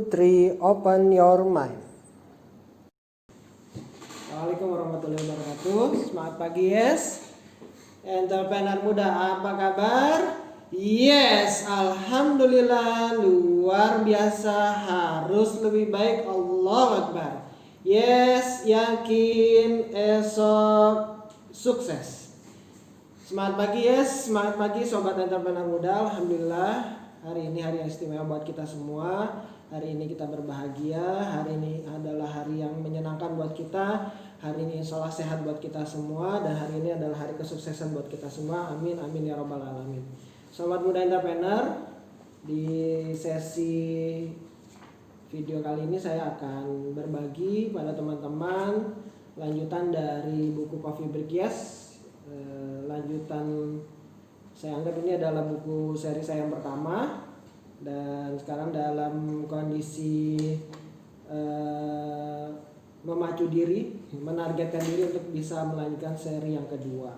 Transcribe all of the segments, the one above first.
3, open your mind. Assalamualaikum warahmatullahi wabarakatuh. Semangat pagi, yes. Entrepreneur muda, apa kabar? Yes, alhamdulillah, luar biasa, harus lebih baik. Allahu Akbar. Yes, yakin esok sukses. Semangat pagi, yes. Semangat pagi sobat entrepreneur muda. Alhamdulillah, hari ini hari yang istimewa buat kita semua. Hari ini kita berbahagia. Hari ini adalah hari yang menyenangkan buat kita. Hari ini insya Allah sehat buat kita semua. Dan hari ini adalah hari kesuksesan buat kita semua. Amin, amin ya rabbal alamin. Sobat muda entrepreneur, di sesi video kali ini saya akan berbagi pada teman-teman lanjutan dari buku Coffee Break Yes. Lanjutan, saya anggap ini adalah buku seri saya yang pertama, dan sekarang dalam kondisi memacu diri, menargetkan diri untuk bisa melanjutkan seri yang kedua.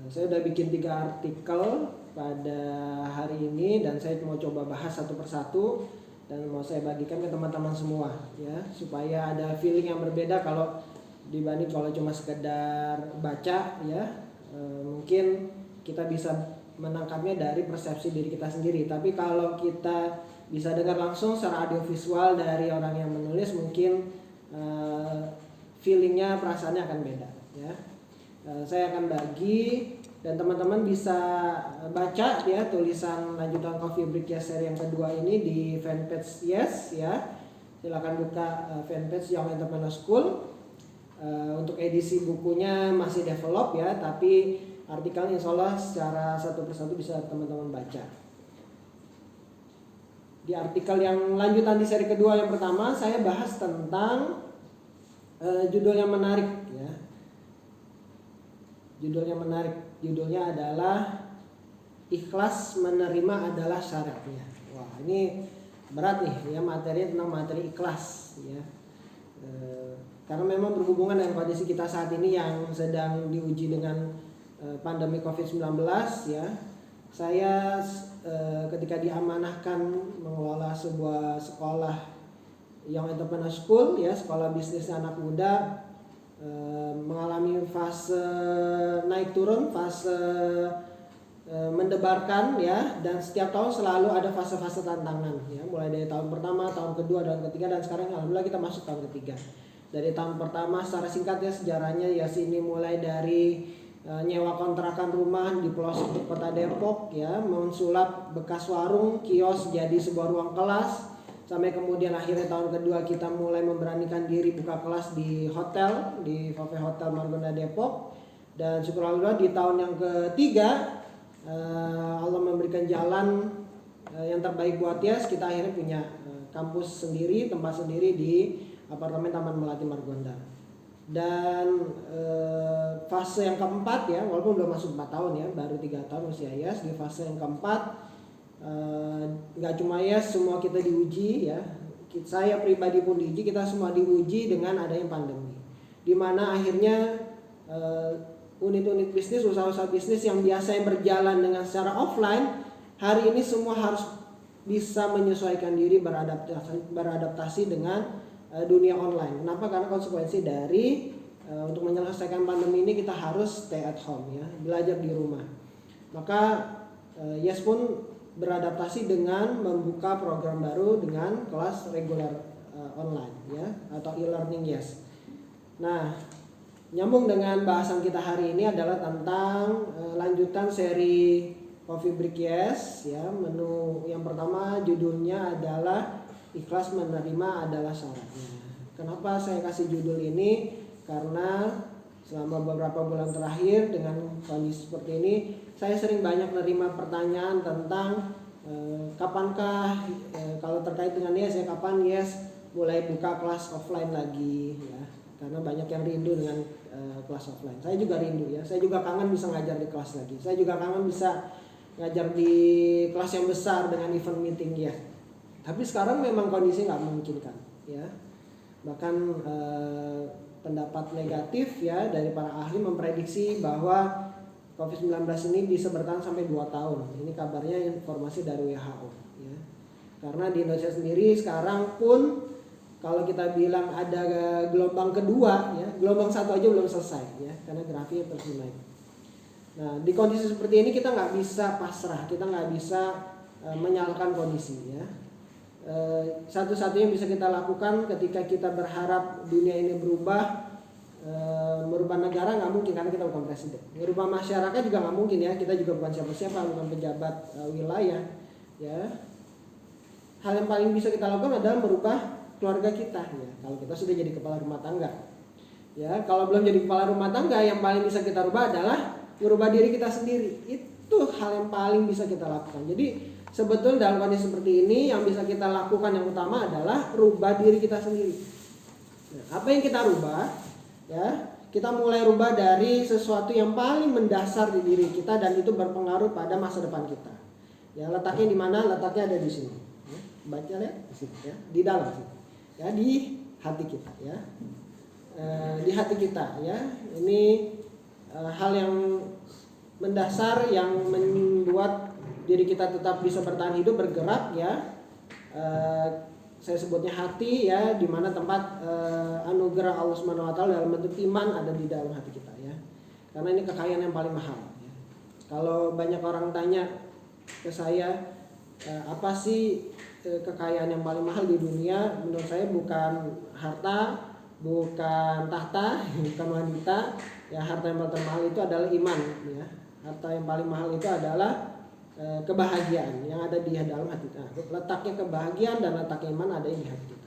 Saya udah bikin 3 artikel pada hari ini dan saya mau coba bahas satu persatu dan mau saya bagikan ke teman-teman semua ya, supaya ada feeling yang berbeda kalau dibanding kalau cuma sekedar baca ya. Mungkin kita bisa menangkapnya dari persepsi diri kita sendiri, tapi kalau kita bisa dengar langsung secara audiovisual dari orang yang menulis, mungkin feelingnya, perasaannya akan beda ya. Saya akan bagi dan teman-teman bisa baca ya tulisan lanjutan Coffee Break Yes seri yang kedua ini di fanpage Yes ya. Silakan buka fanpage Young Entrepreneur School. Untuk edisi bukunya masih develop ya, tapi artikel insya Allah secara satu persatu bisa teman-teman baca. Di artikel yang lanjutan di seri kedua yang pertama saya bahas tentang judul yang menarik ya. Judulnya menarik. Judulnya adalah ikhlas menerima adalah syaratnya. Wah, ini berat nih ya, materi tentang materi ikhlas ya. Karena memang berhubungan dengan kondisi kita saat ini yang sedang diuji dengan pandemi COVID-19 ya. Saya ketika diamanahkan mengelola sebuah sekolah Young Entrepreneur School ya, sekolah bisnis anak muda, mengalami fase naik turun, fase mendebarkan ya, dan setiap tahun selalu ada fase-fase tantangan ya, mulai dari tahun pertama, tahun kedua, dan ketiga, dan sekarang alhamdulillah kita masuk tahun ketiga. Dari tahun pertama secara singkat ya sejarahnya ya, sini mulai dari nyewa kontrakan rumah di pelosok kota Depok ya, mensulap bekas warung kios jadi sebuah ruang kelas, sampai kemudian akhirnya tahun kedua kita mulai memberanikan diri buka kelas di hotel, di Cafe Hotel Margonda Depok. Dan syukur alhamdulillah di tahun yang ketiga Allah memberikan jalan yang terbaik buat Yes. Kita akhirnya punya kampus sendiri, tempat sendiri di apartemen Taman Melati Margonda. Dan fase yang keempat ya, walaupun belum masuk 4 tahun ya, baru 3 tahun usia Yes. Di fase yang keempat gak cuma Yes, semua kita diuji ya. Saya pribadi pun diuji, kita semua diuji dengan adanya pandemi, dimana akhirnya unit-unit bisnis, usaha-usaha bisnis yang biasanya berjalan dengan secara offline, hari ini semua harus bisa menyesuaikan diri, beradaptasi dengan dunia online. Kenapa? Karena konsekuensi dari untuk menyelesaikan pandemi ini kita harus stay at home ya, belajar di rumah. Maka Yes pun beradaptasi dengan membuka program baru dengan kelas reguler online ya, atau e-learning Yes. Nah, nyambung dengan bahasan kita hari ini adalah tentang lanjutan seri Coffee Break Yes ya. Menu yang pertama judulnya adalah ikhlas menerima adalah syaratnya. Kenapa saya kasih judul ini? Karena selama beberapa bulan terakhir dengan kondisi seperti ini, saya sering banyak menerima pertanyaan tentang kapankah kalau terkait dengan Yes ya, kapan Yes mulai buka kelas offline lagi ya. Karena banyak yang rindu dengan kelas offline. Saya juga rindu ya. Saya juga kangen bisa ngajar di kelas lagi. Saya juga kangen bisa ngajar di kelas yang besar dengan event meeting ya. Tapi sekarang memang kondisi nggak memungkinkan ya. Bahkan pendapat negatif ya dari para ahli memprediksi bahwa COVID-19 ini bisa bertahan sampai 2 tahun. Ini kabarnya informasi dari WHO ya. Karena di Indonesia sendiri sekarang pun kalau kita bilang ada gelombang kedua ya, gelombang satu aja belum selesai ya, karena grafiknya terus naik. Nah di kondisi seperti ini kita nggak bisa pasrah, kita nggak bisa menyalahkan kondisi ya. Satu-satunya yang bisa kita lakukan ketika kita berharap dunia ini berubah, merubah negara nggak mungkin karena kita bukan presiden. Merubah masyarakat juga nggak mungkin ya, kita juga bukan siapa-siapa, bukan pejabat wilayah ya. Hal yang paling bisa kita lakukan adalah merubah keluarga kita ya. Kalau kita sudah jadi kepala rumah tangga ya, kalau belum jadi kepala rumah tangga, yang paling bisa kita rubah adalah merubah diri kita sendiri. Itu hal yang paling bisa kita lakukan. Jadi sebetulnya dalam kondisi seperti ini yang bisa kita lakukan yang utama adalah rubah diri kita sendiri. Nah, apa yang kita rubah ya? Kita mulai rubah dari sesuatu yang paling mendasar di diri kita dan itu berpengaruh pada masa depan kita. Ya, letaknya di mana? Letaknya ada di sini. Ya, baca lihat di sini ya, di dalam sini. Ya, di hati kita ya. Di hati kita ya. Ini hal yang mendasar yang membuat diri kita tetap bisa bertahan hidup, bergerak ya. Saya sebutnya hati ya, di mana tempat anugerah Allah Subhanahu wa taala dalam bentuk iman ada di dalam hati kita ya. Karena ini kekayaan yang paling mahal ya. Kalau banyak orang tanya ke saya apa sih kekayaan yang paling mahal di dunia, menurut saya bukan harta, bukan tahta, bukan wanita ya. Harta yang paling mahal itu adalah iman ya. Harta yang paling mahal itu adalah kebahagiaan yang ada di dalam hati kita. Letaknya kebahagiaan dan letaknya iman ada di hati kita.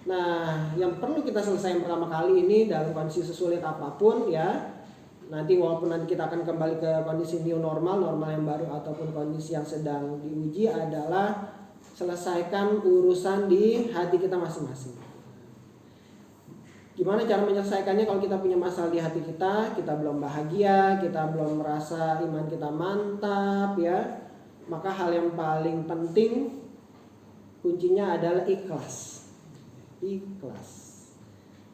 Nah, yang perlu kita selesaikan pertama kali ini dalam kondisi sesulit apapun ya. Nanti walaupun nanti kita akan kembali ke kondisi new normal, normal yang baru ataupun kondisi yang sedang diuji, adalah selesaikan urusan di hati kita masing-masing. Gimana cara menyelesaikannya? Kalau kita punya masalah di hati kita belum bahagia, kita belum merasa iman kita mantap ya, maka hal yang paling penting kuncinya adalah ikhlas. Ikhlas.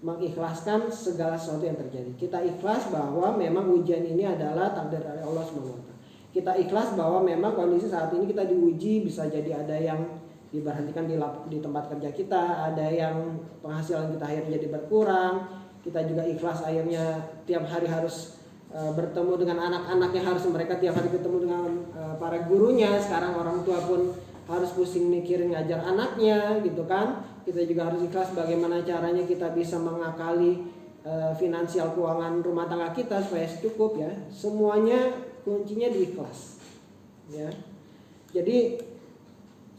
Mengikhlaskan segala sesuatu yang terjadi. Kita ikhlas bahwa memang ujian ini adalah takdir dari Allah SWT. Kita ikhlas bahwa memang kondisi saat ini kita diuji, bisa jadi ada yang diberhentikan di tempat kerja kita, ada yang penghasilan kita akhirnya jadi berkurang. Kita juga ikhlas akhirnya tiap hari harus bertemu dengan anak-anak yang harus mereka tiap hari ketemu dengan para gurunya. Sekarang orang tua pun harus pusing mikirin ngajar anaknya gitu kan. Kita juga harus ikhlas bagaimana caranya kita bisa mengakali finansial keuangan rumah tangga kita supaya cukup ya. Semuanya kuncinya di ikhlas ya. Jadi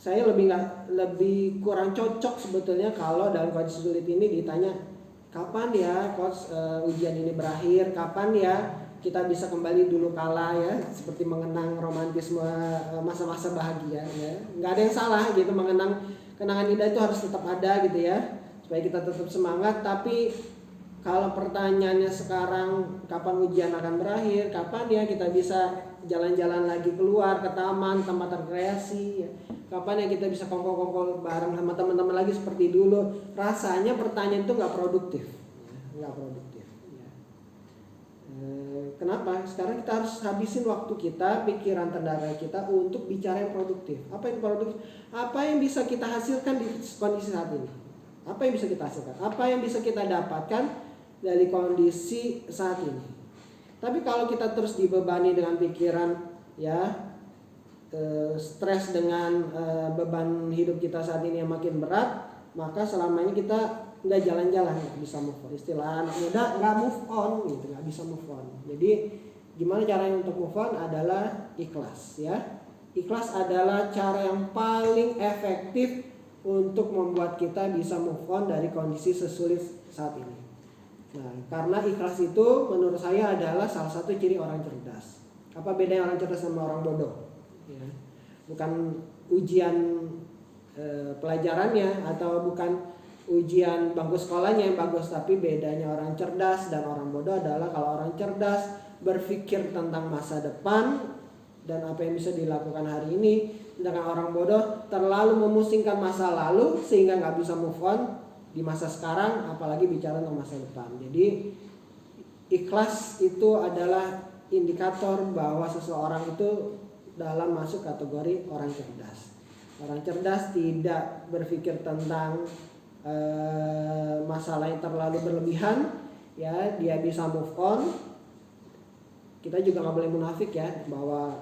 saya lebih kurang cocok sebetulnya kalau dalam kondisi sulit ini ditanya kapan ya coach ujian ini berakhir, kapan ya kita bisa kembali dulu kala ya, seperti mengenang romantisme masa-masa bahagia ya. Nggak ada yang salah gitu, mengenang kenangan indah itu harus tetap ada gitu ya, supaya kita tetap semangat. Tapi kalau pertanyaannya sekarang kapan ujian akan berakhir, kapan ya kita bisa jalan-jalan lagi keluar ke taman, tempat rekreasi ya, kapan ya kita bisa kongko-kongko bareng sama teman-teman lagi seperti dulu, rasanya pertanyaan itu nggak produktif ya, nggak produktif ya. Kenapa? Sekarang kita harus habisin waktu kita, pikiran tenaga kita untuk bicara yang produktif. Apa yang produktif? Apa yang bisa kita hasilkan di kondisi saat ini? Apa yang bisa kita hasilkan? Apa yang bisa kita dapatkan dari kondisi saat ini? Tapi kalau kita terus dibebani dengan pikiran ya, stres dengan beban hidup kita saat ini yang makin berat, maka selama ini kita nggak jalan-jalan, nggak bisa move on. Istilah anak muda nggak move on gitu, nggak bisa move on. Jadi gimana caranya untuk move on adalah ikhlas ya. Ikhlas adalah cara yang paling efektif untuk membuat kita bisa move on dari kondisi sesulit saat ini. Nah, karena ikhlas itu menurut saya adalah salah satu ciri orang cerdas. Apa bedanya orang cerdas sama orang bodoh? Ya. Bukan ujian pelajarannya atau bukan ujian bangku sekolahnya yang bagus, tapi bedanya orang cerdas dan orang bodoh adalah kalau orang cerdas berpikir tentang masa depan dan apa yang bisa dilakukan hari ini, sedangkan orang bodoh terlalu memusingkan masa lalu sehingga nggak bisa move on di masa sekarang, apalagi bicara tentang masa depan. Jadi ikhlas itu adalah indikator bahwa seseorang itu dalam masuk kategori orang cerdas. Orang cerdas tidak berpikir tentang masalah yang terlalu berlebihan, ya, dia bisa move on. Kita juga nggak boleh munafik ya, bahwa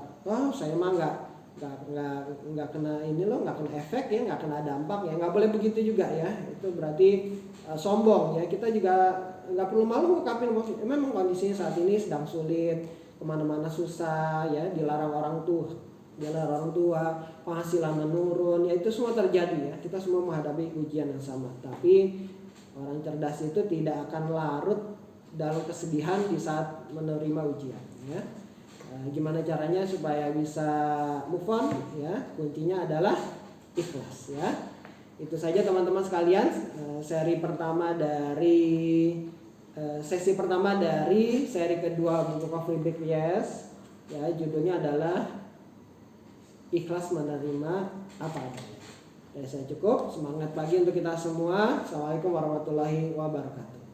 saya mah nggak kena ini loh, nggak kena efek ya, nggak kena dampak ya, nggak boleh begitu juga ya. Itu berarti sombong ya. Kita juga nggak perlu malu ngungkapin memang kondisinya saat ini sedang sulit, kemana-mana susah ya, dilarang orang tua, penghasilan menurun, ya itu semua terjadi ya. Kita semua menghadapi ujian yang sama. Tapi orang cerdas itu tidak akan larut dalam kesedihan di saat menerima ujian ya. Gimana caranya supaya bisa move on ya? Kuncinya adalah ikhlas ya. Itu saja teman-teman sekalian, sesi pertama dari seri kedua Book of Feedback Yes ya. Judulnya adalah ikhlas menerima apa adanya. Dari saya cukup. Semangat pagi untuk kita semua. Assalamualaikum warahmatullahi wabarakatuh.